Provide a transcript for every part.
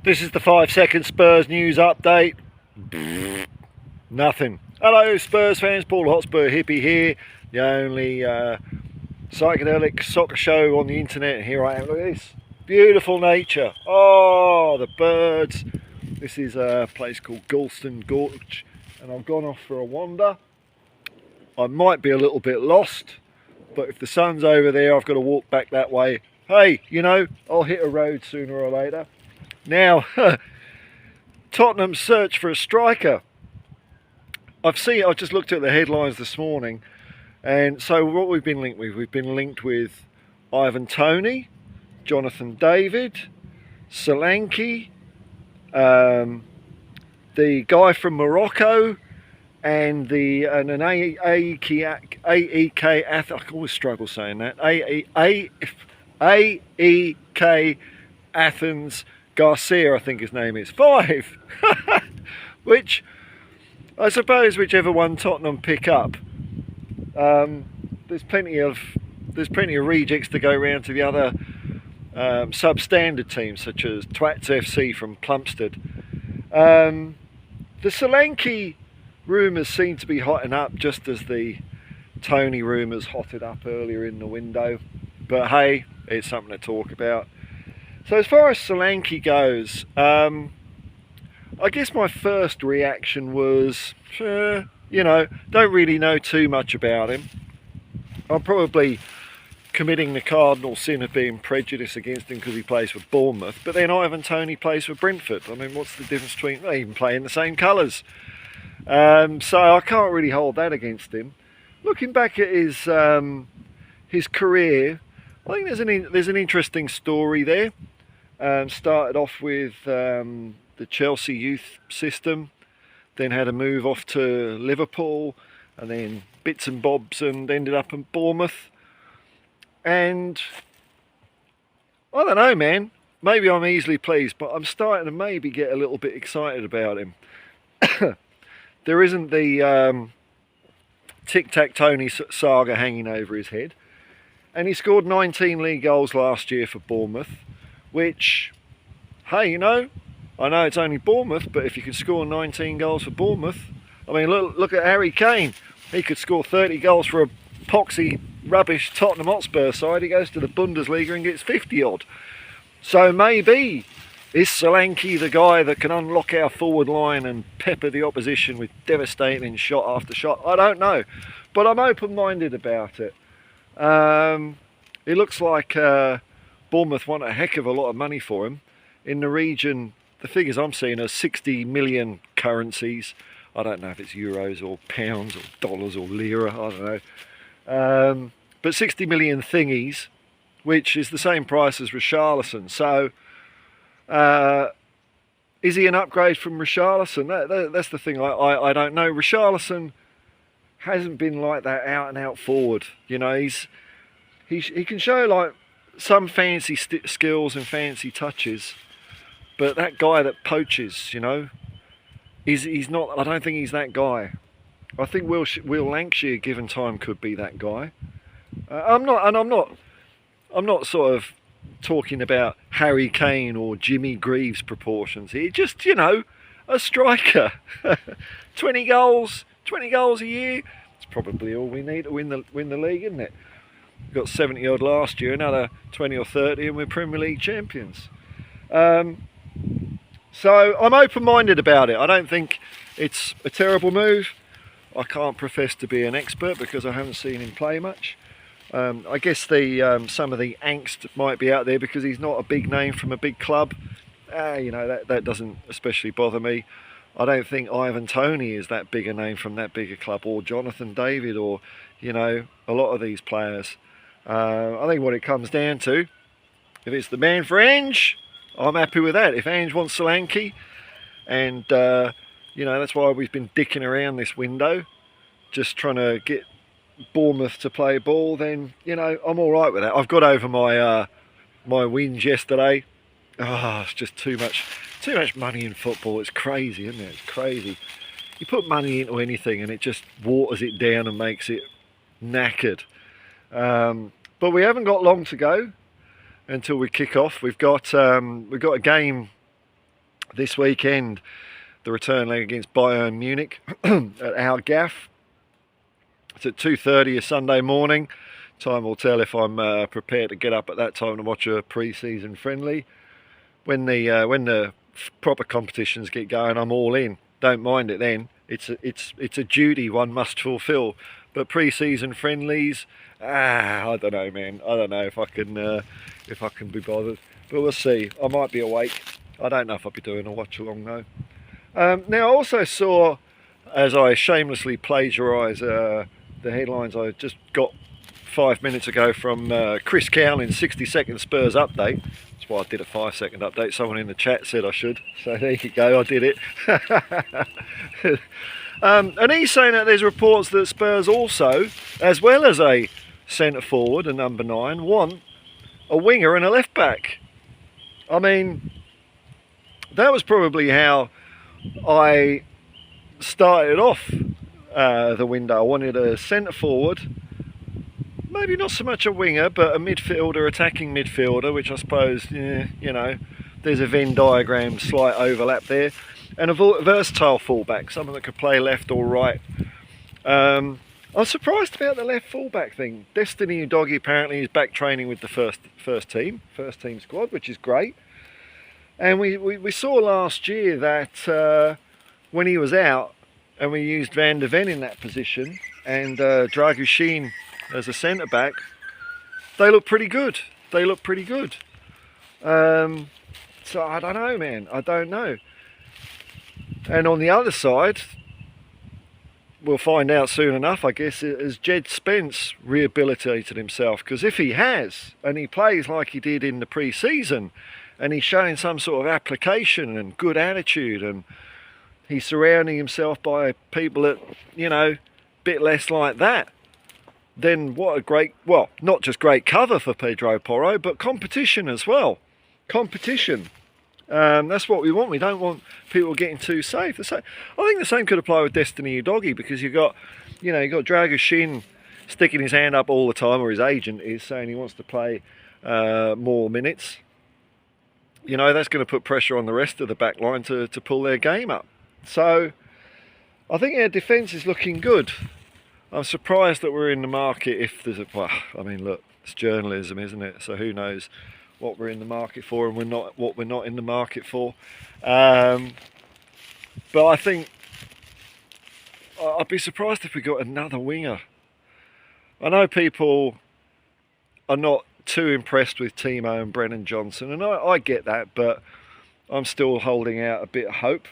This is the 5-second Spurs news update. Nothing. Hello Spurs fans, Paul Hotspur hippie here. The only psychedelic soccer show on the internet. And here I am. Look at this. Beautiful nature. Oh, the birds. This is a place called Galston Gorge. And I've gone off for a wander. I might be a little bit lost. But if the sun's over there, I've got to walk back that way. Hey, you know, I'll hit a road sooner or later. Now, Tottenham's search for a striker. I just looked at the headlines this morning, and so what we've been linked with, we've been linked with Ivan Toney, Jonathan David, Solanke, the guy from Morocco, and an AEK. I always struggle saying that. AEK Athens Garcia, I think his name is. 5. Which I suppose whichever one Tottenham pick up, there's plenty of rejects to go around to the other substandard teams, such as Twats FC from Plumstead. The Solanke rumours seem to be hotting up, just as the Tony rumours hotted up earlier in the window. But hey, it's something to talk about. So as far as Solanke goes, I guess my first reaction was, you know, don't really know too much about him. I'm probably committing the cardinal sin of being prejudiced against him because he plays for Bournemouth. But then Ivan Toney plays for Brentford. I mean, what's the difference between, they even play in the same colours. So I can't really hold that against him. Looking back at his career, I think there's an interesting story there. Started off with the Chelsea youth system, then had a move off to Liverpool, and then bits and bobs, and ended up in Bournemouth. And I don't know, man, maybe I'm easily pleased, but I'm starting to maybe get a little bit excited about him. There isn't the Tic-Tac-Tony saga hanging over his head. And he scored 19 league goals last year for Bournemouth, which, hey, you know, I know it's only Bournemouth, but if you can score 19 goals for Bournemouth, I mean, look at Harry Kane. He could score 30 goals for a poxy, rubbish Tottenham Hotspur side. He goes to the Bundesliga and gets 50 odd. So maybe is Solanke the guy that can unlock our forward line and pepper the opposition with devastating shot after shot? I don't know, but I'm open-minded about it. It looks like Bournemouth want a heck of a lot of money for him. In the region, the figures I'm seeing are 60 million currencies. I don't know if it's euros or pounds or dollars or lira, I don't know. But 60 million thingies, which is the same price as Richarlison. So, is he an upgrade from Richarlison? That's the thing I don't know. Richarlison hasn't been like that out and out forward. You know, he can show like some fancy skills and fancy touches, but that guy that poaches, you know, he's not. I don't think he's that guy. I think Will Lancashire, given time, could be that guy. I'm not sort of talking about Harry Kane or Jimmy Greaves proportions here. Just, you know, a striker. 20 goals a year. It's probably all we need to win the league, isn't it? We got 70 odd last year, another 20 or 30, and we're Premier League champions. So I'm open-minded about it. I don't think it's a terrible move. I can't profess to be an expert because I haven't seen him play much. I guess some of the angst might be out there because he's not a big name from a big club. You know, that doesn't especially bother me. I don't think Ivan Toney is that big a name from that big a club, or Jonathan David, or, you know, a lot of these players. I think what it comes down to, if it's the man for Ange, I'm happy with that. If Ange wants Solanke, and you know, that's why we've been dicking around this window, just trying to get Bournemouth to play ball, then, you know, I'm all right with that. I've got over my my wins yesterday. Oh, it's just too much money in football. It's crazy, isn't it? It's crazy. You put money into anything and it just waters it down and makes it knackered. But we haven't got long to go until we kick off. We've got a game this weekend, the return leg against Bayern Munich at our gaff. It's at 2:30 a Sunday morning. Time will tell if I'm prepared to get up at that time to watch a pre-season friendly. When the proper competitions get going, I'm all in. Don't mind it then. It's a duty one must fulfil. But pre-season friendlies, I don't know, man. I don't know if I can be bothered. But we'll see. I might be awake. I don't know if I'll be doing a watch along though. Now I also saw, as I shamelessly plagiarise the headlines I just got 5 minutes ago from Chris Cowling's 60-second Spurs update. That's why I did a 5-second update. Someone in the chat said I should. So there you go, I did it. And he's saying that there's reports that Spurs also, as well as a centre forward, a number 9, want a winger and a left back. I mean, that was probably how I started off the window. I wanted a centre forward, maybe not so much a winger, but a midfielder, attacking midfielder, which I suppose, you know, there's a Venn diagram, slight overlap there, and a versatile fullback, someone that could play left or right. I'm surprised about the left fullback thing. Destiny Udogie apparently is back training with the first team squad, which is great. And we saw last year that when he was out, and we used Van der Ven in that position, and Dragushin as a centre back, they look pretty good. So I don't know, man. I don't know. And on the other side, we'll find out soon enough, I guess, has Jed Spence rehabilitated himself? Because if he has, and he plays like he did in the pre-season, and he's showing some sort of application and good attitude, and he's surrounding himself by people that, you know, a bit less like that, then what a great, well, not just great cover for Pedro Porro, but competition as well. Competition. That's what we want. We don't want people getting too safe. I think the same could apply with Destiny Udogie, because you've got Dragushin sticking his hand up all the time, or his agent is saying he wants to play more minutes. You know, that's going to put pressure on the rest of the back line to pull their game up. So I think our defence is looking good. I'm surprised that we're in the market if there's a... Well, I mean, look, it's journalism, isn't it? So who knows what we're in the market for and what we're not in the market for. But I think I'd be surprised if we got another winger. I know people are not too impressed with Timo and Brennan Johnson, and I get that, but I'm still holding out a bit of hope.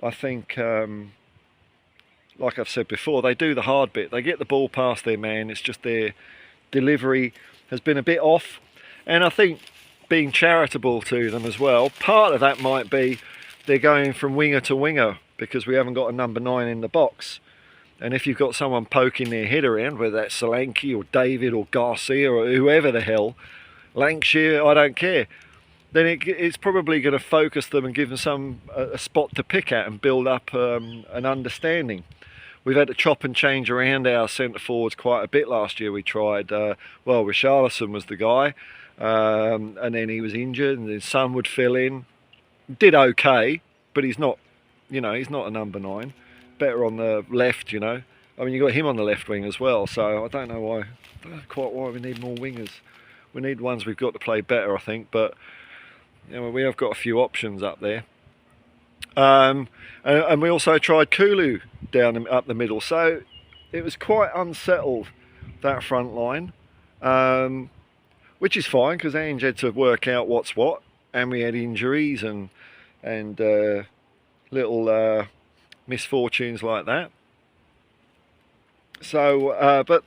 I think, like I've said before, they do the hard bit. They get the ball past their man. It's just their delivery has been a bit off. And I think, being charitable to them as well, part of that might be they're going from winger to winger because we haven't got a number 9 in the box. And if you've got someone poking their head around, whether that's Solanke or David or Garcia or whoever the hell, Lancashire, I don't care, then it's probably going to focus them and give them a spot to pick at and build up an understanding. We've had to chop and change around our centre forwards quite a bit last year. We tried, well, Richarlison was the guy, and then he was injured, and then Son would fill in. Did okay, but he's not, you know, he's not a number 9. Better on the left, you know. I mean, you got him on the left wing as well, so I don't know quite why we need more wingers. We need ones we've got to play better, I think, but you know, we have got a few options up there. And we also tried Kulu up the middle, so it was quite unsettled, that front line, which is fine because Ange had to work out what's what, and we had injuries and little misfortunes like that. So, but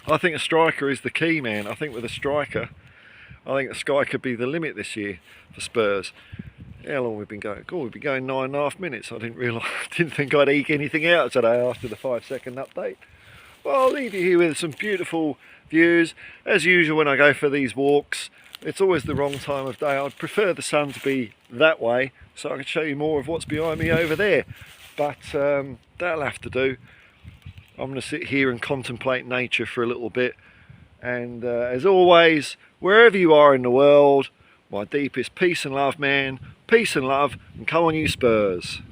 I think a striker is the key, man. I think with a striker, I think the sky could be the limit this year for Spurs. How long we've been going? God, we've been going 9.5 minutes. I didn't think I'd eke anything out today after the 5-second update. Well, I'll leave you here with some beautiful views. As usual, when I go for these walks, it's always the wrong time of day. I'd prefer the sun to be that way so I can show you more of what's behind me over there. But that'll have to do. I'm going to sit here and contemplate nature for a little bit. And as always, wherever you are in the world, My deepest peace and love, man. Peace and love, and come on you Spurs.